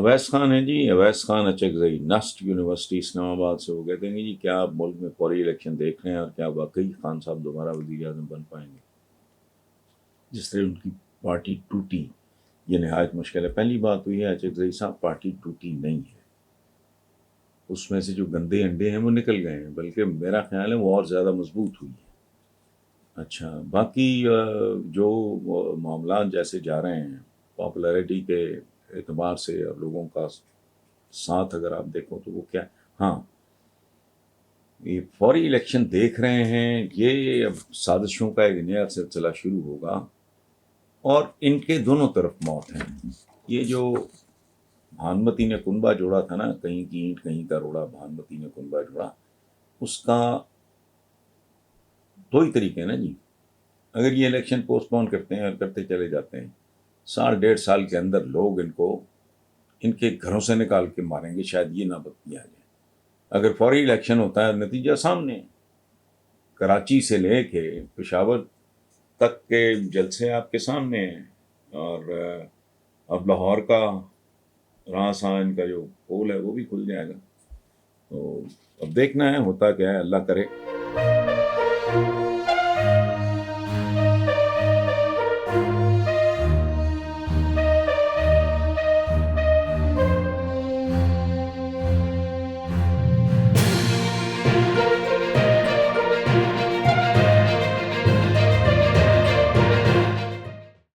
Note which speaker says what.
Speaker 1: अवैस खान है जी, Awais Khan Achakzai, Nernst university Islamabad से। वो कहते हैं कि जी क्या आप मुल्क में फौरी इलेक्शन देख रहे हैं और क्या वाकई खान साहब दोबारा वज़ीर आज़म बन पाएंगे। जिस तरह उनकी पार्टी टूटी, ये नहायत मुश्किल है। पहली बात तो यह है अचकज़ई साहब, पार्टी टूटी नहीं है, उसमें से जो गंदे अंडे हैं वो निकल गए हैं, बल्कि मेरा ख्याल है वो और ज़्यादा मजबूत हुई है। अच्छा, बाकी जो मामला जैसे जा रहे हैं पॉपुलैरिटी के एतबार से और लोगों का साथ अगर आप देखो तो वो क्या, हाँ, ये फौरी इलेक्शन देख रहे हैं, ये अब साजिशों का एक नया सिलसिला शुरू होगा और इनके दोनों तरफ मौत है। ये जो भानुमति ने कुनबा जोड़ा था ना, कहीं की ईंट कहीं का रोड़ा, भानुमति ने कुनबा जोड़ा, उसका दो ही तरीके हैं ना जी। अगर ये इलेक्शन पोस्टपोन करते हैं और करते चले जाते हैं, साल डेढ़ साल के अंदर लोग इनको इनके घरों से निकाल के मारेंगे, शायद ये ना बदलिया जाए। अगर फौरी इलेक्शन होता है, नतीजा सामने है। कराची से लेके पेशावर तक के जलसे आपके सामने हैं, और अब लाहौर का रासान का जो पोल है वो भी खुल जाएगा। तो अब देखना है होता क्या है, अल्लाह करे।